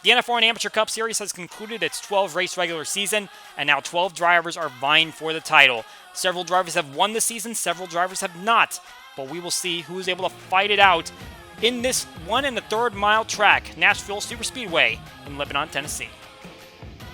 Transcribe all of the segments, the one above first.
The NFRN Amateur Cup Series has concluded its 12-race regular season, and now 12 drivers are vying for the title. Several drivers have won the season, several drivers have not, but we will see who is able to fight it out in this 1 1/3 mile track, Nashville Superspeedway in Lebanon, Tennessee.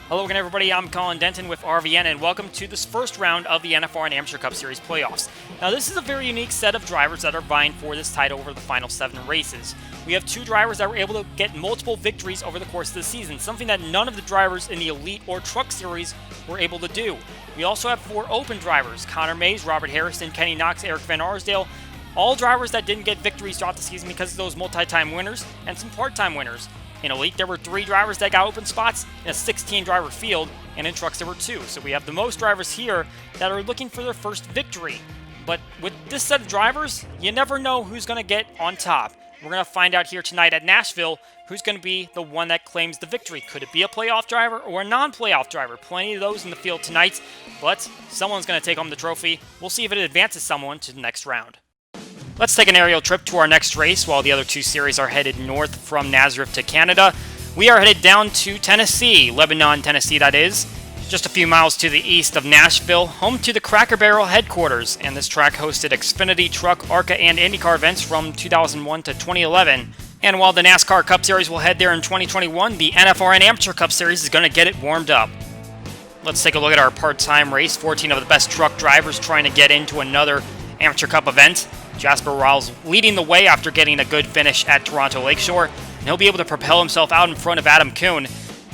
Hello again, everybody. I'm Colin Denton with RVN, and welcome to this first round of the NFRN Amateur Cup Series playoffs. Now, this is a very unique set of drivers that are vying for this title over the final 7 races. We have 2 drivers that were able to get multiple victories over the course of the season, something that none of the drivers in the Elite or Truck Series were able to do. We also have 4 open drivers: Connor Mays, Robert Harrison, Kenny Knox, Eric Van Arsdale, all drivers that didn't get victories throughout the season because of those multi-time winners and some part-time winners. In Elite, there were 3 drivers that got open spots in a 16-driver field, and in Trucks there were 2. So we have the most drivers here that are looking for their first victory. But with this set of drivers, you never know who's going to get on top. We're going to find out here tonight at Nashville who's going to be the one that claims the victory. Could it be a playoff driver or a non-playoff driver? Plenty of those in the field tonight, but someone's going to take home the trophy. We'll see if it advances someone to the next round. Let's take an aerial trip to our next race while the other 2 series are headed north from Nazareth to Canada. We are headed down to Tennessee, Lebanon, Tennessee that is, just a few miles to the east of Nashville, home to the Cracker Barrel headquarters, and this track hosted Xfinity, Truck, ARCA, and IndyCar events from 2001 to 2011. And while the NASCAR Cup Series will head there in 2021, the NFRN Amateur Cup Series is going to get it warmed up. Let's take a look at our part-time race. 14 of the best truck drivers trying to get into another Amateur Cup event. Jasper Riles leading the way after getting a good finish at Toronto Lakeshore, and he'll be able to propel himself out in front of Adam Kuhn.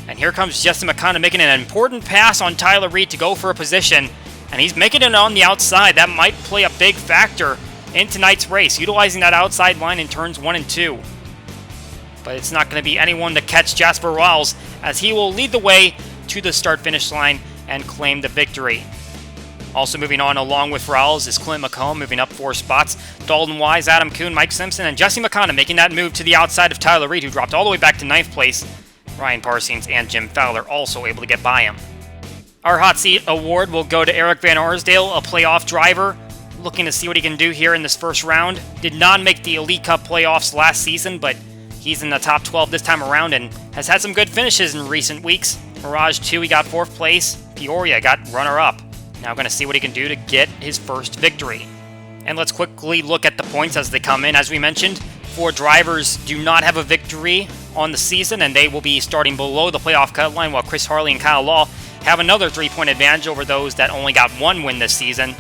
And here comes Jesse McConnell making an important pass on Tyler Reed to go for a position, and he's making it on the outside. That might play a big factor in tonight's race, utilizing that outside line in turns 1 and 2. But it's not going to be anyone to catch Jasper Riles, as he will lead the way to the start-finish line and claim the victory. Also moving on along with Riles is Clint McComb, moving up 4 spots. Dalton Wise, Adam Kuhn, Mike Simpson, and Jesse McConnell making that move to the outside of Tyler Reed, who dropped all the way back to 9th place. Ryan Parsons and Jim Fowler also able to get by him. Our Hot Seat Award will go to Eric Van Arsdale, a playoff driver, looking to see what he can do here in this first round. Did not make the Elite Cup playoffs last season, but he's in the top 12 this time around and has had some good finishes in recent weeks. Mirage 2, he got 4th place. Peoria got runner-up. Now going to see what he can do to get his first victory. And let's quickly look at the points as they come in. As we mentioned, 4 drivers do not have a victory on the season, and they will be starting below the playoff cut line, while Chris Harley and Kyle Law have another 3-point advantage over those that only got 1 win this season.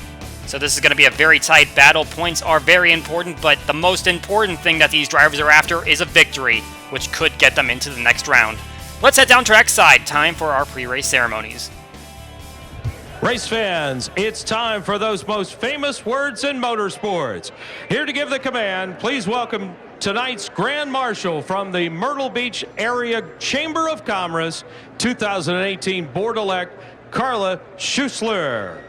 So this is going to be a very tight battle. Points are very important, but the most important thing that these drivers are after is a victory, which could get them into the next round. Let's head down trackside. Time for our pre-race ceremonies. Race fans, it's time for those most famous words in motorsports. Here to give the command, please welcome tonight's Grand Marshal from the Myrtle Beach Area Chamber of Commerce, 2018 Board-elect, Carla Schussler.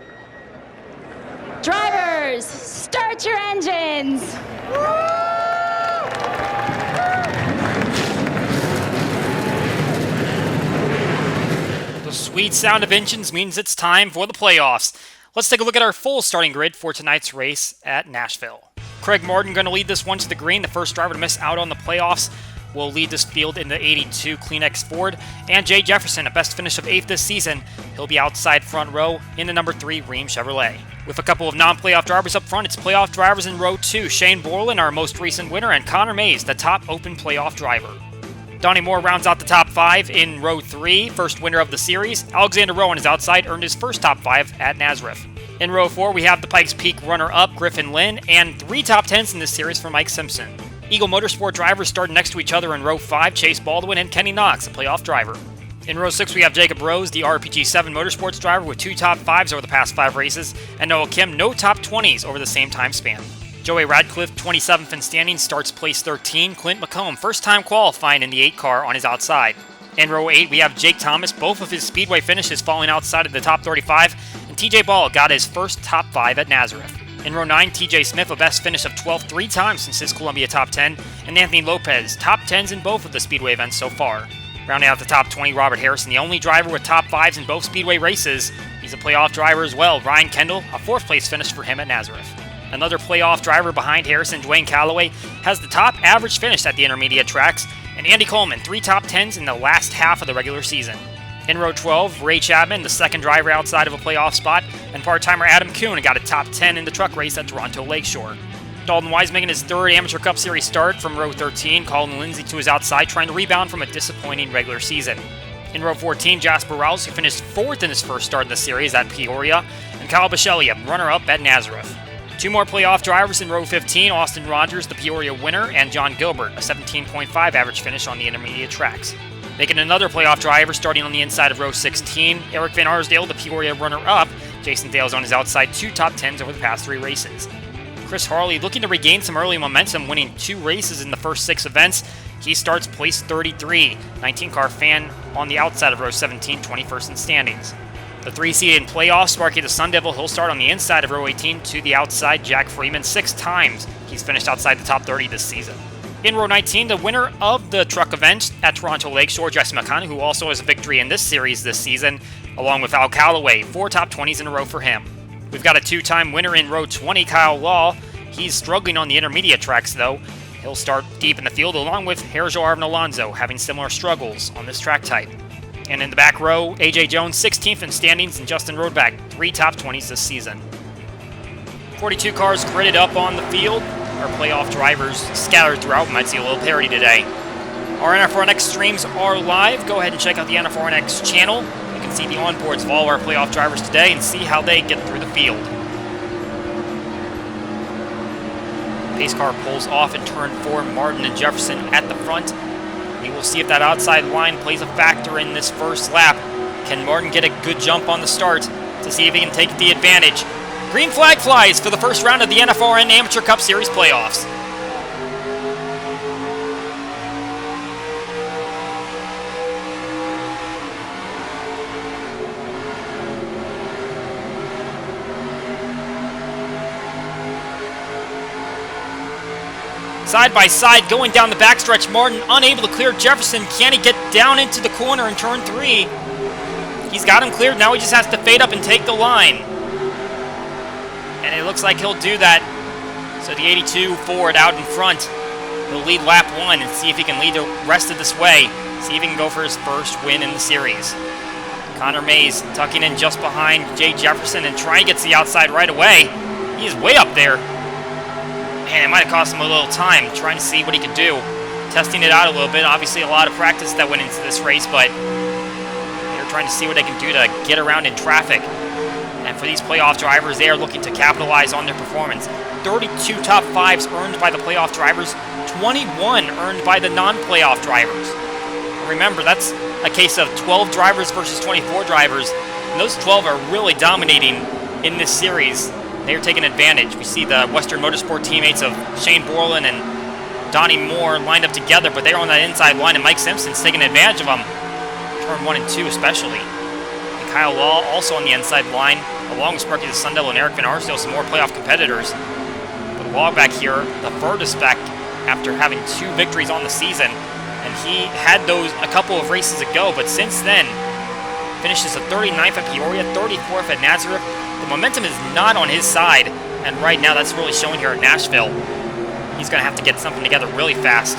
Drivers, start your engines. The sweet sound of engines means it's time for the playoffs. Let's take a look at our full starting grid for tonight's race at Nashville. Craig Martin going to lead this one to the green. The first driver to miss out on the playoffs will lead this field in the 82 Kleenex Ford. And Jay Jefferson, a best finish of 8th this season. He'll be outside front row in the number 3 Rheem Chevrolet. With a couple of non-playoff drivers up front, it's playoff drivers in row 2. Shane Borland, our most recent winner, and Connor Mays, the top open playoff driver. Donnie Moore rounds out the top 5 in row 3, first winner of the series. Alexander Rowan is outside, earned his first top 5 at Nazareth. In row 4, we have the Pikes Peak runner-up, Griffin Lynn, and 3 top 10s in this series for Mike Simpson. Eagle Motorsport drivers start next to each other in row 5, Chase Baldwin and Kenny Knox, a playoff driver. In row 6, we have Jacob Rose, the RPG7 Motorsports driver with 2 top 5s over the past 5 races, and Noah Kim, no top 20s over the same time span. Joey Radcliffe, 27th in standings, starts place 13. Clint McComb, first-time qualifying in the 8 car on his outside. In row 8, we have Jake Thomas, both of his Speedway finishes falling outside of the top 35, and TJ Ball got his first top 5 at Nazareth. In row 9, TJ Smith, a best finish of 12th 3 times since his Columbia top 10, and Anthony Lopez, top 10s in both of the Speedway events so far. Rounding out the top 20, Robert Harrison, the only driver with top 5s in both Speedway races. He's a playoff driver as well. Ryan Kendall, a 4th place finish for him at Nazareth. Another playoff driver behind Harrison, Dwayne Calloway, has the top average finish at the intermediate tracks, And Andy Coleman, 3 top 10s in the last half of the regular season. In row 12, Ray Chapman, the second driver outside of a playoff spot, and part-timer Adam Kuhn got a top 10 in the truck race at Toronto Lakeshore. Dalton Wise making his third Amateur Cup Series start from row 13, Colin Lindsay to his outside, trying to rebound from a disappointing regular season. In row 14, Jasper Rouse, who finished 4th in his first start in the series at Peoria, and Kyle Bichelli, a runner-up at Nazareth. 2 more playoff drivers in row 15, Austin Rogers, the Peoria winner, and John Gilbert, a 17.5 average finish on the intermediate tracks. Making another playoff driver starting on the inside of row 16, Eric Van Arsdale, the Peoria runner-up. Jason Dale's on his outside, 2 top 10s over the past 3 races. Chris Harley looking to regain some early momentum, winning 2 races in the first 6 events. He starts place 33, 19-car fan on the outside of row 17, 21st in standings. The 3-seed in playoffs, Sparky the Sun Devil, he'll start on the inside of row 18 to the outside, Jack Freeman, 6 times. He's finished outside the top 30 this season. In row 19, the winner of the truck event at Toronto Lakeshore, Jesse McConnell, who also has a victory in this series this season, along with Al Calloway, 4 top 20s in a row for him. We've got a 2-time winner in row 20, Kyle Law. He's struggling on the intermediate tracks, though. He'll start deep in the field, along with Herjo Arvin Alonso, having similar struggles on this track type. And in the back row, AJ Jones, 16th in standings, and Justin Roadback, 3 top 20s this season. 42 cars gridded up on the field. Our playoff drivers scattered throughout. Might see a little parity today. Our NFRN streams are live. Go ahead and check out the NFRN channel. You can see the onboards of all our playoff drivers today and see how they get through the field. Pace car pulls off in turn 4. Martin and Jefferson at the front. We will see if that outside line plays a factor in this first lap. Can Martin get a good jump on the start to see if he can take the advantage? Green flag flies for the first round of the NFRN Amateur Cup Series playoffs. Side by side, going down the backstretch, Martin unable to clear Jefferson. Can he get down into the corner in turn 3? He's got him cleared. Now he just has to fade up and take the line. And it looks like he'll do that. So the 82 Ford out in front. He'll lead lap 1 and see if he can lead the rest of this way. See if he can go for his first win in the series. Connor Mays tucking in just behind Jay Jefferson and trying to get to the outside right away. He's way up there. And it might have cost him a little time trying to see what he could do. Testing it out a little bit. Obviously a lot of practice that went into this race, but they're trying to see what they can do to get around in traffic. And for these playoff drivers, they are looking to capitalize on their performance. 32 top 5s earned by the playoff drivers, 21 earned by the non-playoff drivers. Remember, that's a case of 12 drivers versus 24 drivers, and those 12 are really dominating in this series. They are taking advantage. We see the Western Motorsport teammates of Shane Borland and Donnie Moore lined up together, but they're on that inside line, and Mike Simpson's taking advantage of them. Turn 1 and 2 especially. And Kyle Law also on the inside line, along with Sparky the Sun Devil and Eric Van Arsdale, some more playoff competitors. But Law back here, the furthest back after having 2 victories on the season, and he had those a couple of races ago, but since then, finishes the 39th at Peoria, 34th at Nazareth. The momentum is not on his side, and right now that's really showing here at Nashville. He's going to have to get something together really fast,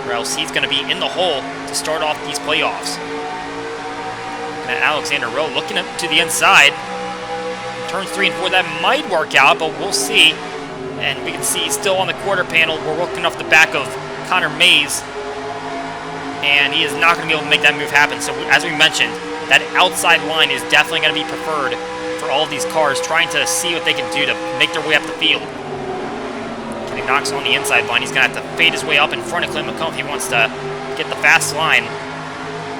or else he's going to be in the hole to start off these playoffs. And Alexander Rowe looking up to the inside. Turns 3 and 4, that might work out, but we'll see. And we can see he's still on the quarter panel. We're working off the back of Connor Mays, and he is not going to be able to make that move happen. So as we mentioned, that outside line is definitely going to be preferred for all of these cars, trying to see what they can do to make their way up the field. Kenny Knox on the inside line. He's going to have to fade his way up in front of Clint McComb if he wants to get the fast line.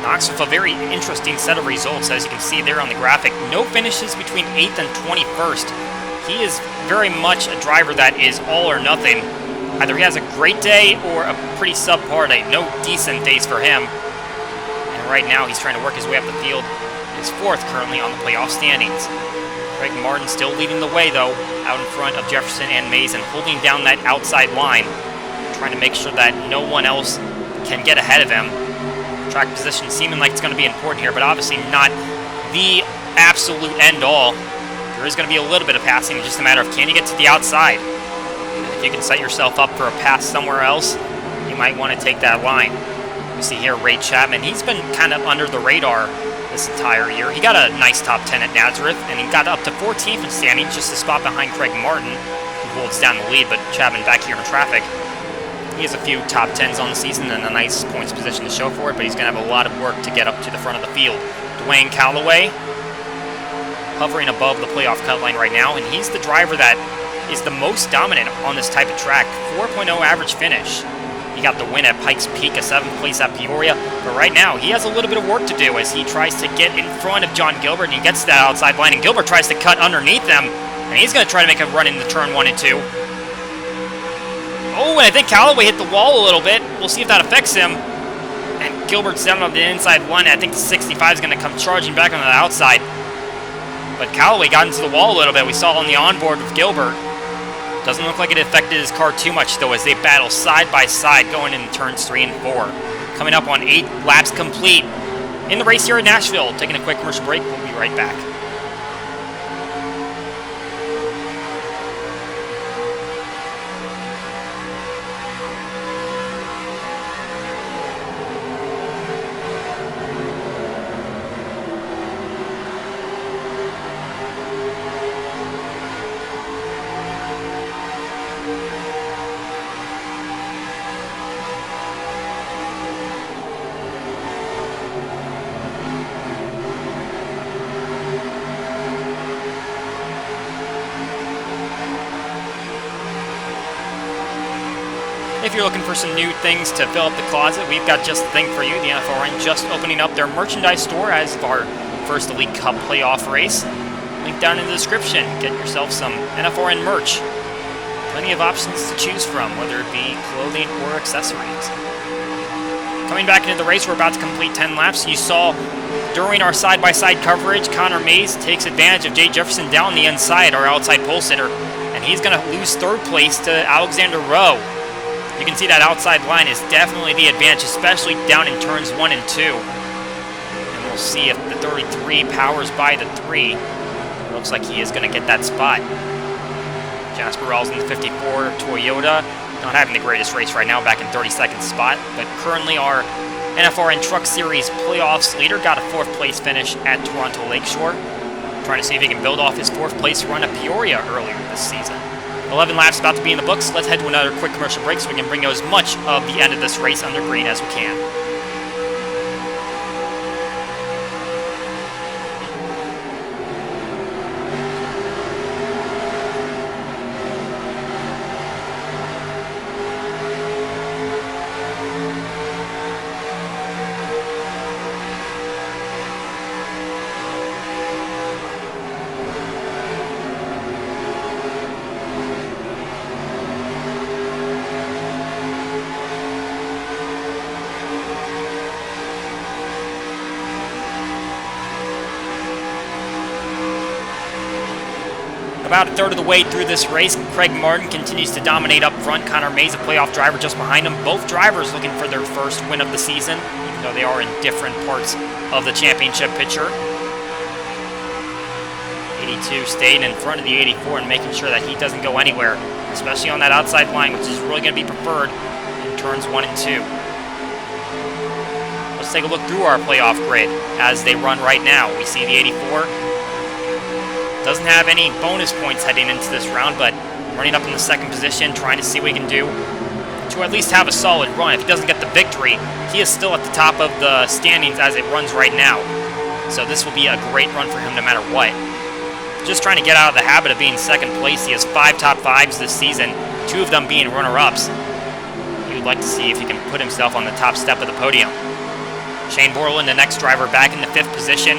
Knox with a very interesting set of results, as you can see there on the graphic. No finishes between 8th and 21st. He is very much a driver that is all or nothing. Either he has a great day or a pretty subpar day. No decent days for him. And right now he's trying to work his way up the field. He's 4th currently on the playoff standings. Craig Martin still leading the way, though, out in front of Jefferson and Mays and holding down that outside line, trying to make sure that no one else can get ahead of him. Track position seeming like it's going to be important here, but obviously not the absolute end-all. There is going to be a little bit of passing. It's just a matter of can you get to the outside. And if you can set yourself up for a pass somewhere else, you might want to take that line. We see here Ray Chapman. He's been kind of under the radar this entire year. He got a nice top 10 at Nazareth, and he got up to 14th in standings, just a spot behind Craig Martin, who holds down the lead, but Chapman back here in traffic. He has a few top 10s on the season and a nice points position to show for it, but he's going to have a lot of work to get up to the front of the field. Dwayne Calloway hovering above the playoff cut line right now, and he's the driver that is the most dominant on this type of track. 4.0 average finish. He got the win at Pikes Peak, a 7th place at Peoria, but right now he has a little bit of work to do as he tries to get in front of John Gilbert, and he gets that outside line, and Gilbert tries to cut underneath them, and he's going to try to make a run into turn 1 and 2. Oh, and I think Calloway hit the wall a little bit. We'll see if that affects him. And Gilbert's down on the inside one. I think the 65 is going to come charging back on the outside. But Calloway got into the wall a little bit. We saw on the onboard with Gilbert. Doesn't look like it affected his car too much, though, as they battle side by side going into turns 3 and 4. Coming up on 8 laps complete in the race here at Nashville. Taking a quick commercial break. We'll be right back. If you're looking for some new things to fill up the closet, we've got just the thing for you. The NFRN just opening up their merchandise store as of our first Elite Cup playoff race. Link down in the description. Get yourself some NFRN merch. Plenty of options to choose from, whether it be clothing or accessories. Coming back into the race, we're about to complete 10 laps. You saw during our side-by-side coverage, Connor Mays takes advantage of Jay Jefferson down the inside, our outside pole sitter, and he's going to lose 3rd place to Alexander Rowe. You can see that outside line is definitely the advantage, especially down in turns 1 and 2. And we'll see if the 33 powers by the 3. It looks like he is going to get that spot. Jasper Rawls in the 54 Toyota. Not having the greatest race right now, back in 32nd spot. But currently our NFRN Truck Series playoffs leader got a 4th place finish at Toronto Lakeshore. Trying to see if he can build off his 4th place run at Peoria earlier this season. 11 laps about to be in the books. Let's head to another quick commercial break so we can bring you as much of the end of this race under green as we can. About a third of the way through this race, Craig Martin continues to dominate up front. Connor Mays, a playoff driver, just behind him. Both drivers looking for their first win of the season, even though they are in different parts of the championship picture. 82 staying in front of the 84 and making sure that he doesn't go anywhere, especially on that outside line, which is really going to be preferred in turns 1 and 2. Let's take a look through our playoff grid as they run right now. We see the 84. Doesn't have any bonus points heading into this round, but running up in the 2nd position, trying to see what he can do to at least have a solid run. If he doesn't get the victory, he is still at the top of the standings as it runs right now. So this will be a great run for him no matter what. Just trying to get out of the habit of being 2nd place. He has 5 top 5s this season, 2 of them being runner-ups. He would like to see if he can put himself on the top step of the podium. Shane Borland, the next driver, back in the 5th position,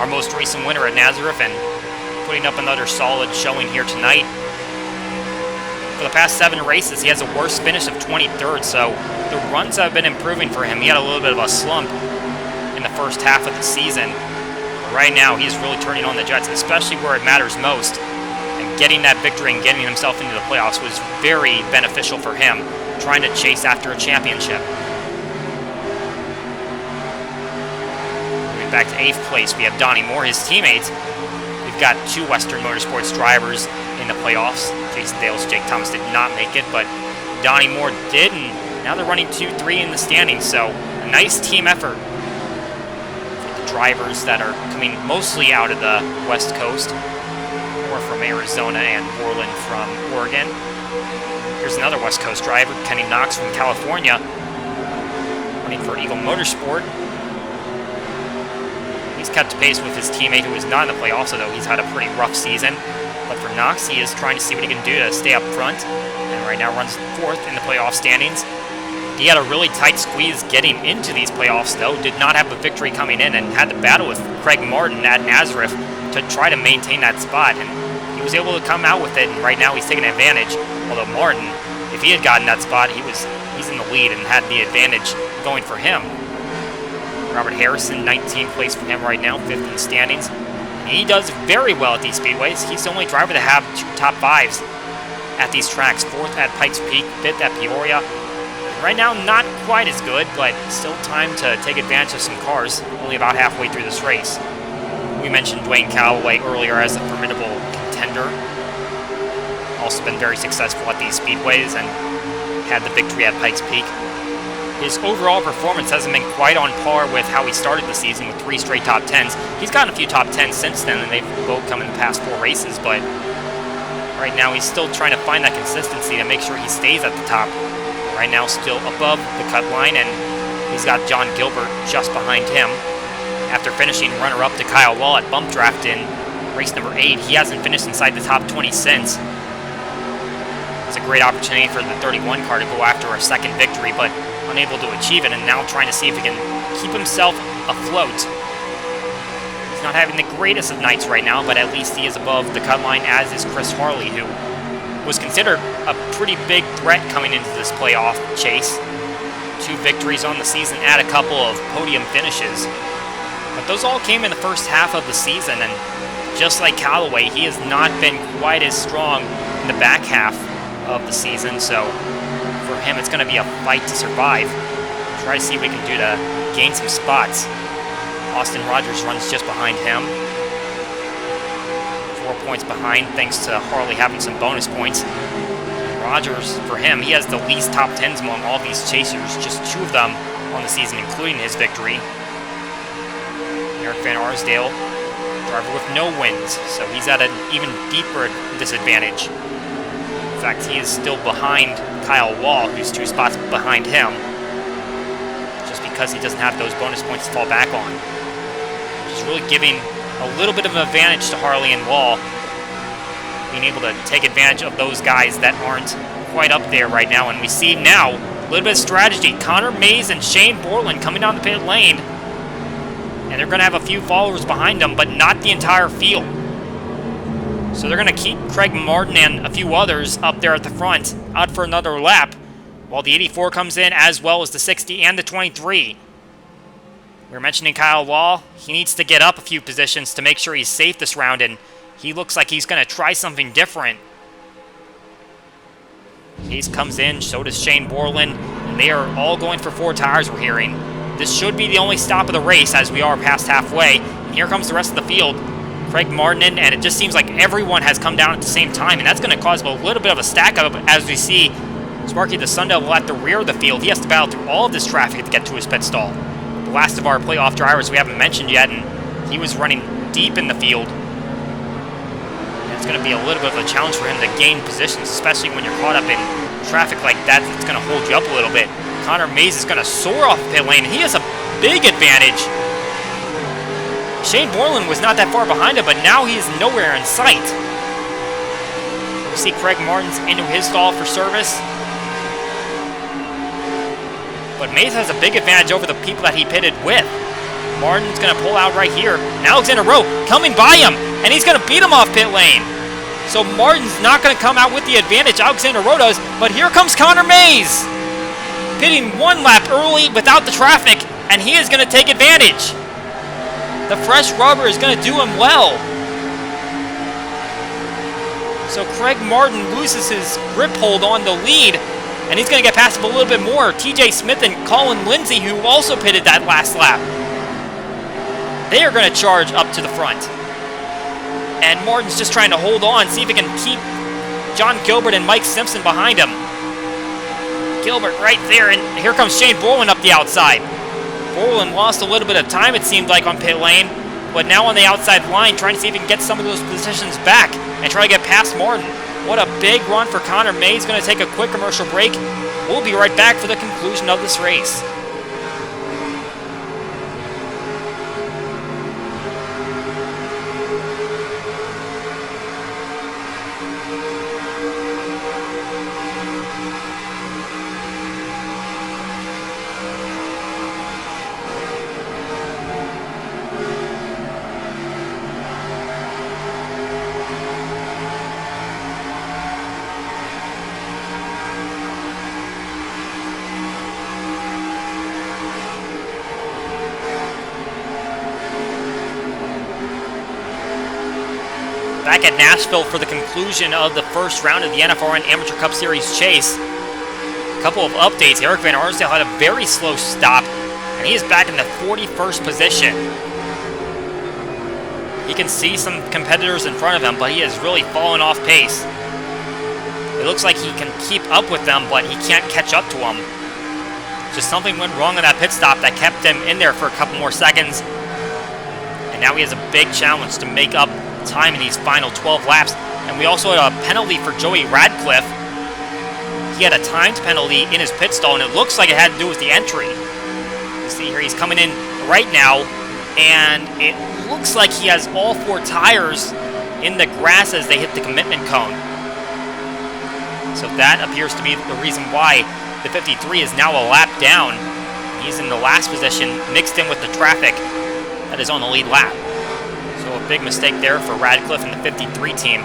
our most recent winner at Nazareth, and putting up another solid showing here tonight. For the past 7 races, he has a worst finish of 23rd, so the runs have been improving for him. He had a little bit of a slump in the first half of the season. But right now, he's really turning on the jets, especially where it matters most. And getting that victory and getting himself into the playoffs was very beneficial for him, trying to chase after a championship. Moving back to 8th place, we have Donnie Moore, his teammates. We've got 2 Western Motorsports drivers in the playoffs. Jason Dale's Jake Thomas did not make it, but Donnie Moore did, and now they're running 2-3 in the standings, so a nice team effort for the drivers that are coming mostly out of the West Coast, or from Arizona and Portland from Oregon. Here's another West Coast driver, Kenny Knox from California, running for Eagle Motorsport. He's kept pace with his teammate who is not in the playoffs, although he's had a pretty rough season. But for Knox, he is trying to see what he can do to stay up front, and right now runs 4th in the playoff standings. He had a really tight squeeze getting into these playoffs, though. Did not have a victory coming in and had to battle with Craig Martin at Nazareth to try to maintain that spot. And he was able to come out with it, and right now he's taking advantage. Although Martin, if he had gotten that spot, he's in the lead and had the advantage going for him. Robert Harrison, 19th place for him right now, 5th in the standings. He does very well at these speedways. He's the only driver to have 2 top 5s at these tracks. 4th at Pikes Peak, 5th at Peoria. Right now, not quite as good, but still time to take advantage of some cars, only about halfway through this race. We mentioned Dwayne Calloway earlier as a formidable contender. Also been very successful at these speedways and had the victory at Pikes Peak. His overall performance hasn't been quite on par with how he started the season with 3 straight top 10s. He's gotten a few top 10s since then, and they've both come in the past 4 races, but right now he's still trying to find that consistency to make sure he stays at the top. Right now still above the cut line, and he's got John Gilbert just behind him. After finishing runner-up to Kyle Wall at Bump Draft in race number 8, he hasn't finished inside the top 20 since. It's a great opportunity for the 31 car to go after a second victory, but unable to achieve it, and now trying to see if he can keep himself afloat. He's not having the greatest of nights right now, but at least he is above the cut line, as is Chris Harley, who was considered a pretty big threat coming into this playoff chase. 2 victories on the season, add a couple of podium finishes. But those all came in the first half of the season, and just like Callaway, he has not been quite as strong in the back half of the season, so for him it's going to be a fight to survive. Try to see what he can do to gain some spots. Austin Rogers runs just behind him. 4 points behind, thanks to Harley having some bonus points. Rogers, for him, he has the least top 10s among all these chasers, just 2 of them on the season, including his victory. Eric Van Arsdale, driver with no wins, so he's at an even deeper disadvantage. In fact, he is still behind Kyle Wall, who's 2 spots behind him, just because he doesn't have those bonus points to fall back on. Which is really giving a little bit of an advantage to Harley and Wall, being able to take advantage of those guys that aren't quite up there right now. And we see now a little bit of strategy. Connor Mays and Shane Borland coming down the pit lane, and they're going to have a few followers behind them, but not the entire field. So they're going to keep Craig Martin and a few others up there at the front, out for another lap, while the 84 comes in, as well as the 60 and the 23. We were mentioning Kyle Wall. He needs to get up a few positions to make sure he's safe this round, and he looks like he's going to try something different. Hayes comes in, so does Shane Borland, and they are all going for 4 tires, we're hearing. This should be the only stop of the race, as we are past halfway. And here comes the rest of the field. Craig Martin in, and it just seems like everyone has come down at the same time, and that's going to cause a little bit of a stack up as we see Sparky the Sun Devil at the rear of the field. He has to battle through all of this traffic to get to his pit stall. The last of our playoff drivers we haven't mentioned yet, and he was running deep in the field. And it's going to be a little bit of a challenge for him to gain positions, especially when you're caught up in traffic like that. It's going to hold you up a little bit. Connor Mays is going to soar off the pit lane, and he has a big advantage. Shane Borland was not that far behind him, but now he is nowhere in sight. We see Craig Martin's into his stall for service. But Mays has a big advantage over the people that he pitted with. Martin's going to pull out right here. And Alexander Rowe coming by him, and he's going to beat him off pit lane. So Martin's not going to come out with the advantage. Alexander Rowe does, but here comes Connor Mays. Pitting 1 lap early without the traffic, and he is going to take advantage. The fresh rubber is going to do him well. So Craig Martin loses his grip hold on the lead, and he's going to get past him a little bit more. TJ Smith and Colin Lindsay, who also pitted that last lap, they are going to charge up to the front. And Martin's just trying to hold on, see if he can keep John Gilbert and Mike Simpson behind him. Gilbert right there, and here comes Shane Borland up the outside. Borland lost a little bit of time, it seemed like, on pit lane, but now on the outside line, trying to see if he can get some of those positions back and try to get past Martin. What a big run for Connor May. He's going to take a quick commercial break. We'll be right back for the conclusion of this race. Back at Nashville for the conclusion of the first round of the NFRN Amateur Cup Series chase. A couple of updates. Eric Van Arsdale had a very slow stop, and he is back in the 41st position. He can see some competitors in front of him, but he has really fallen off pace. It looks like he can keep up with them, but he can't catch up to them. Just something went wrong on that pit stop that kept him in there for a couple more seconds. And now he has a big challenge to make up time in these final 12 laps. And we also had a penalty for Joey Radcliffe. He had a timed penalty in his pit stall, and it looks like it had to do with the entry. You see here, he's coming in right now, and it looks like he has all 4 tires in the grass as they hit the commitment cone. So that appears to be the reason why the 53 is now a lap down. He's in the last position, mixed in with the traffic that is on the lead lap. So a big mistake there for Radcliffe and the 53 team.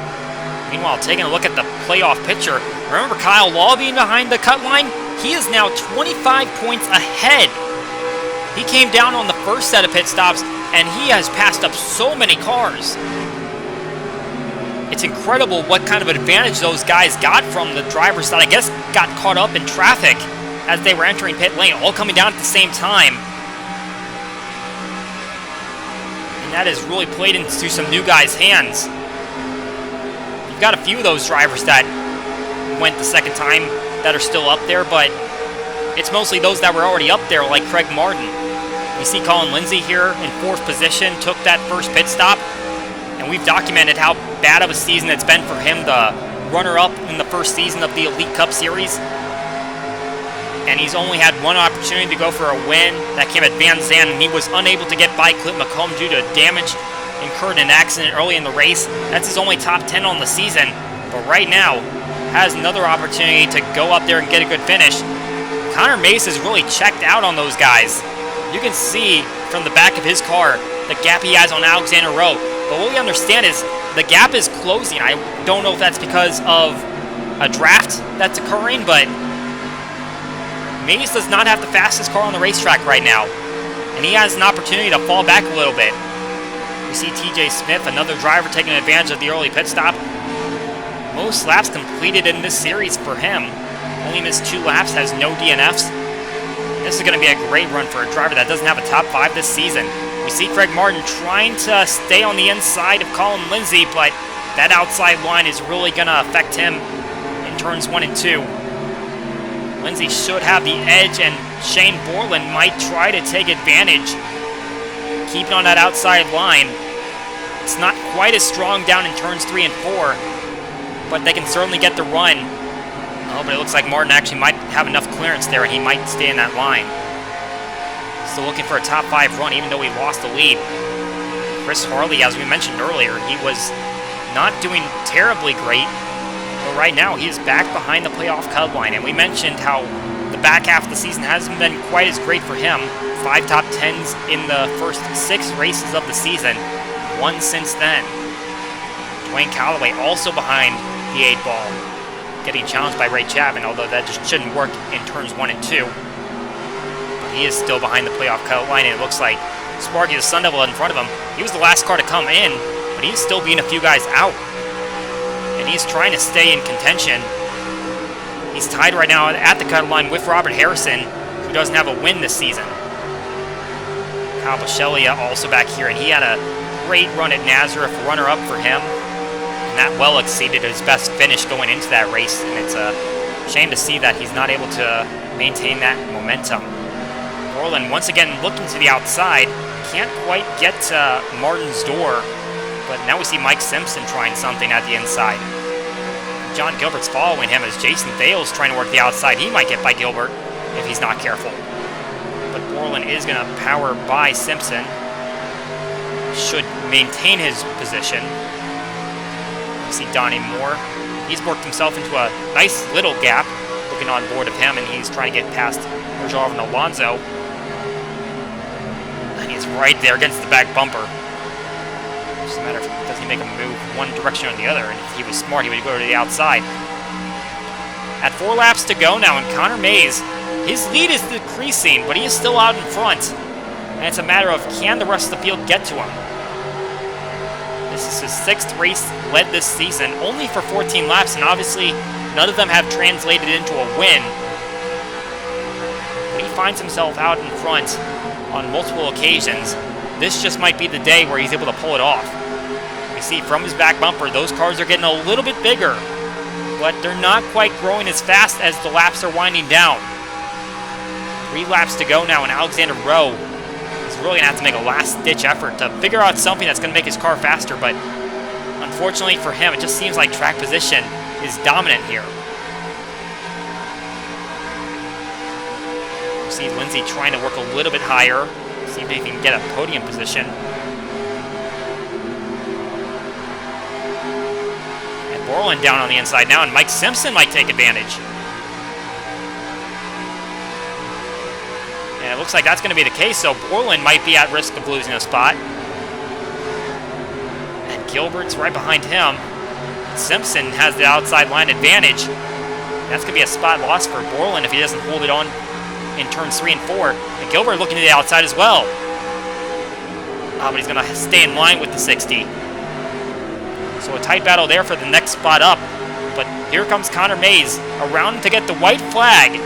Meanwhile, taking a look at the playoff picture, remember Kyle Law being behind the cut line? He is now 25 points ahead. He came down on the first set of pit stops, and he has passed up so many cars. It's incredible what kind of advantage those guys got from the drivers that I guess got caught up in traffic as they were entering pit lane, all coming down at the same time. And that has really played into some new guys' hands. You've got a few of those drivers that went the second time that are still up there, but it's mostly those that were already up there, like Craig Martin. We see Colin Lindsay here in 4th position, took that first pit stop, and we've documented how bad of a season it's been for him, the runner-up in the first season of the Elite Cup Series. And he's only had one opportunity to go for a win. That came at Van Zandt, and he was unable to get by Clint McComb due to damage incurred in an accident early in the race. That's his only top 10 on the season, but right now has another opportunity to go up there and get a good finish. Connor Mace is really checked out on those guys. You can see from the back of his car the gap he has on Alexander Rowe. But what we understand is the gap is closing. I don't know if that's because of a draft that's occurring, but Mace does not have the fastest car on the racetrack right now, and he has an opportunity to fall back a little bit. We see TJ Smith, another driver, taking advantage of the early pit stop. Most laps completed in this series for him. Only missed 2 laps, has no DNFs. This is going to be a great run for a driver that doesn't have a top 5 this season. We see Craig Martin trying to stay on the inside of Colin Lindsay, but that outside line is really going to affect him in turns 1 and 2. Lindsay should have the edge, and Shane Borland might try to take advantage, keeping on that outside line. It's not quite as strong down in turns 3 and 4, but they can certainly get the run. Oh, but it looks like Martin actually might have enough clearance there, and he might stay in that line. Still looking for a top 5 run, even though he lost the lead. Chris Harley, as we mentioned earlier, he was not doing terribly great, but right now he is back behind the playoff cut line, and we mentioned how the back half of the season hasn't been quite as great for him. 5 top 10s in the first 6 races of the season, 1 since then. Dwayne Calloway also behind the 8 ball, getting challenged by Ray Chapman, although that just shouldn't work in turns 1 and 2. But he is still behind the playoff cut line, and it looks like Sparky the Sun Devil in front of him. He was the last car to come in, but he's still beating a few guys out. And he's trying to stay in contention. He's tied right now at the cut line with Robert Harrison, who doesn't have a win this season. Kyle Bisceglia also back here, and he had a great run at Nazareth, runner-up for him. And that well exceeded his best finish going into that race, and it's a shame to see that he's not able to maintain that momentum. Borland once again looking to the outside. Can't quite get to Martin's door, but now we see Mike Simpson trying something at the inside. John Gilbert's following him as Jason Thales trying to work the outside. He might get by Gilbert if he's not careful. But Borland is going to power by Simpson. Should maintain his position. You see Donnie Moore. He's worked himself into a nice little gap, looking on board of him, and he's trying to get past Bergeron and Alonso. And he's right there against the back bumper. Just a matter of, does he make a move one direction or the other? And if he was smart, he would go to the outside. At 4 laps to go now, and Connor Mays, his lead is decreasing, but he is still out in front. And it's a matter of, can the rest of the field get to him? This is his 6th race led this season, only for 14 laps, and obviously none of them have translated into a win. But he finds himself out in front on multiple occasions. This just might be the day where he's able to pull it off. We see from his back bumper, those cars are getting a little bit bigger, but they're not quite growing as fast as the laps are winding down. 3 laps to go now, and Alexander Rowe is really going to have to make a last-ditch effort to figure out something that's going to make his car faster, but unfortunately for him, it just seems like track position is dominant here. You see Lindsay trying to work a little bit higher, see if he can get a podium position. And Borland down on the inside now, and Mike Simpson might take advantage. And it looks like that's going to be the case, so Borland might be at risk of losing a spot. And Gilbert's right behind him. Simpson has the outside line advantage. That's going to be a spot loss for Borland if he doesn't hold it on in turns 3 and 4. And Gilbert looking to the outside as well. But he's going to stay in line with the 60. So a tight battle there for the next spot up. But here comes Connor Mays around to get the white flag.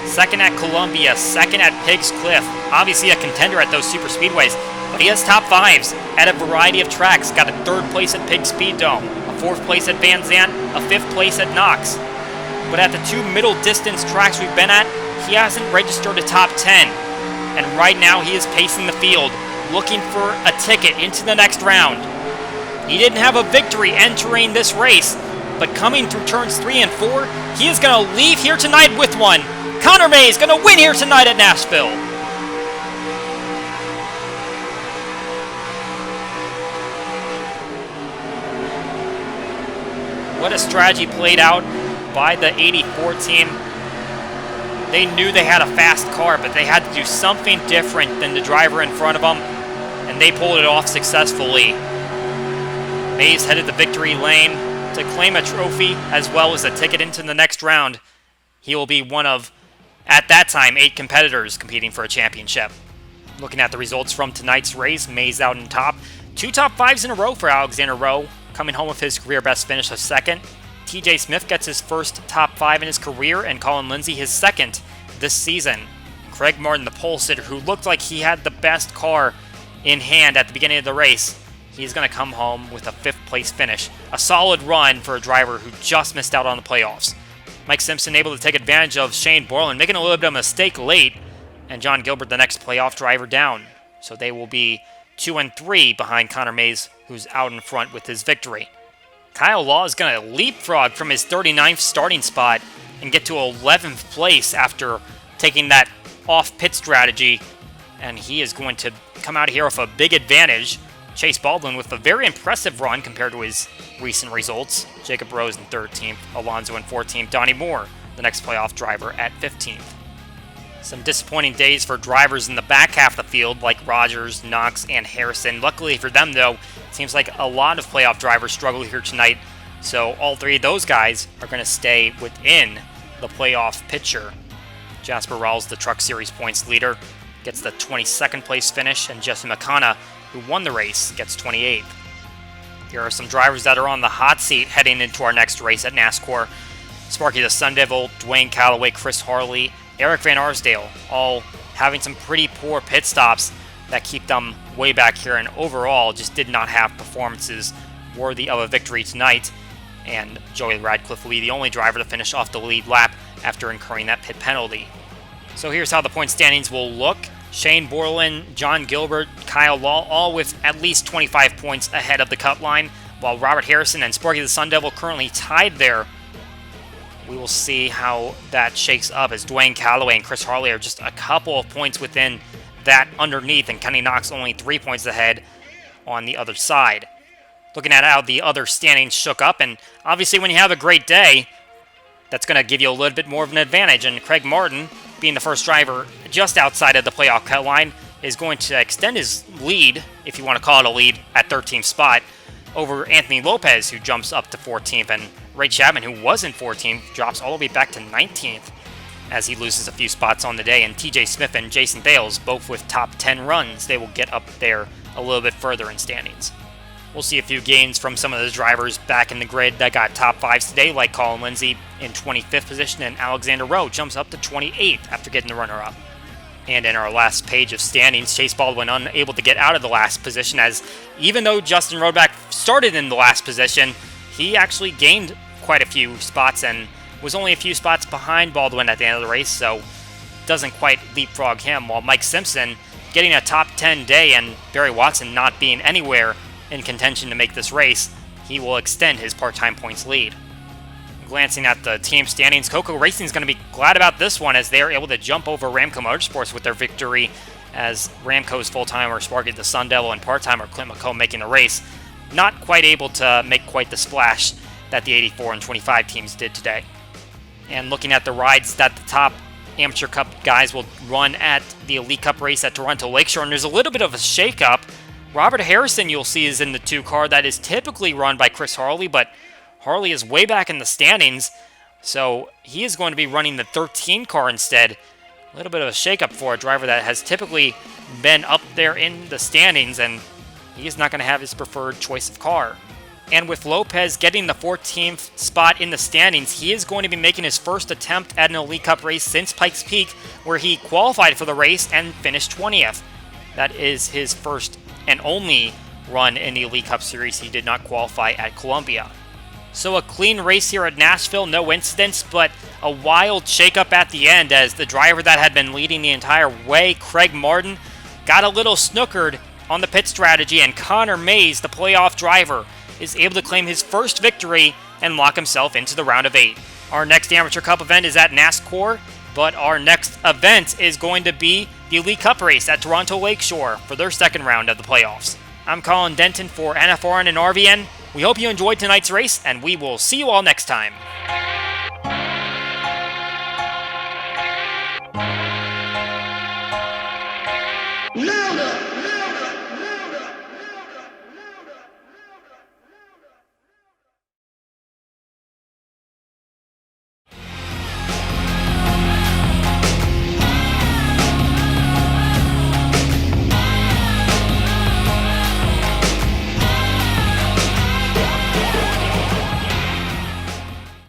Second at Columbia, second at Pigs Cliff. Obviously a contender at those super speedways, but he has top 5s at a variety of tracks. Got a 3rd place at Pig Speed Dome, a 4th place at Van Zandt, a 5th place at Knox. But at the 2 middle distance tracks we've been at, he hasn't registered a top 10. And right now he is pacing the field, looking for a ticket into the next round. He didn't have a victory entering this race, but coming through turns 3 and 4, he is going to leave here tonight with one. Connor Mays going to win here tonight at Nashville. What a strategy played out by the 84 team. They knew they had a fast car, but they had to do something different than the driver in front of them, and they pulled it off successfully. Mays headed the victory lane to claim a trophy as well as a ticket into the next round. He will be one of, at that time, 8 competitors competing for a championship. Looking at the results from tonight's race, Mays out in top. 2 top 5s in a row for Alexander Rowe, coming home with his career best finish of 2nd. TJ Smith gets his 1st top 5 in his career, and Colin Lindsay his 2nd this season. Craig Martin, the pole sitter, who looked like he had the best car in hand at the beginning of the race, he's going to come home with a 5th place finish. A solid run for a driver who just missed out on the playoffs. Mike Simpson able to take advantage of Shane Borland, making a little bit of a mistake late, and John Gilbert, the next playoff driver, down. So they will be 2 and 3 behind Connor Mays, who's out in front with his victory. Kyle Law is going to leapfrog from his 39th starting spot and get to 11th place after taking that off-pit strategy, and he is going to come out here with a big advantage. Chase Baldwin with a very impressive run compared to his recent results. Jacob Rose in 13th, Alonso in 14th, Donnie Moore, the next playoff driver, at 15th. Some disappointing days for drivers in the back half of the field like Rogers, Knox, and Harrison. Luckily for them, though, it seems like a lot of playoff drivers struggle here tonight, so all 3 of those guys are going to stay within the playoff picture. Jasper Rawls, the Truck Series points leader, gets the 22nd place finish, and Jesse McConnell, who won the race, gets 28th. Here are some drivers that are on the hot seat heading into our next race at NASCAR. Sparky the Sun Devil, Dwayne Calloway, Chris Harley, Eric Van Arsdale, all having some pretty poor pit stops that keep them way back here, and overall just did not have performances worthy of a victory tonight. And Joey Radcliffe will be the only driver to finish off the lead lap after incurring that pit penalty. So here's how the point standings will look. Shane Borland, John Gilbert, Kyle Law, all with at least 25 points ahead of the cut line, while Robert Harrison and Sparky the Sun Devil currently tied there. We will see how that shakes up as Dwayne Calloway and Chris Harley are just a couple of points within that underneath, and Kenny Knox only 3 points ahead on the other side. Looking at how the other standings shook up, and obviously when you have a great day, that's going to give you a little bit more of an advantage, and Craig Martin, being the first driver just outside of the playoff cut line, is going to extend his lead, if you want to call it a lead, at 13th spot over Anthony Lopez, who jumps up to 14th, and Ray Chapman, who was in 14th, drops all the way back to 19th as he loses a few spots on the day, and TJ Smith and Jason Bales, both with top 10 runs, they will get up there a little bit further in standings. We'll see a few gains from some of those drivers back in the grid that got top 5s today, like Colin Lindsay in 25th position, and Alexander Rowe jumps up to 28th after getting the runner-up. And in our last page of standings, Chase Baldwin unable to get out of the last position, as even though Justin Rodeback started in the last position, he actually gained quite a few spots and was only a few spots behind Baldwin at the end of the race, so doesn't quite leapfrog him, while Mike Simpson getting a top 10 day and Barry Watson not being anywhere in contention to make this race, he will extend his part-time points lead. Glancing at the team standings, Coco Racing is going to be glad about this one as they are able to jump over Ramco Motorsports with their victory, as Ramco's full-timer Sparky the Sun Devil and part-timer Clint McComb making the race, not quite able to make quite the splash that the 84 and 25 teams did today. And looking at the rides that the top Amateur Cup guys will run at the Elite Cup race at Toronto Lakeshore, and there's a little bit of a shake-up. Robert Harrison, you'll see, is in the 2 car that is typically run by Chris Harley, but Harley is way back in the standings, so he is going to be running the 13 car instead. A little bit of a shakeup for a driver that has typically been up there in the standings, and he is not going to have his preferred choice of car. And with Lopez getting the 14th spot in the standings, he is going to be making his first attempt at an Elite Cup race since Pikes Peak, where he qualified for the race and finished 20th. That is his first and only run in the Elite Cup Series. He did not qualify at Columbia. So a clean race here at Nashville, no incidents, but a wild shakeup at the end as the driver that had been leading the entire way, Craig Martin, got a little snookered on the pit strategy, and Connor Mays, the playoff driver, is able to claim his first victory and lock himself into the round of 8. Our next Amateur Cup event is at NASCAR, but our next event is going to be the Elite Cup race at Toronto Lakeshore for their second round of the playoffs. I'm Colin Denton for NFRN and RVN. We hope you enjoyed tonight's race, and we will see you all next time.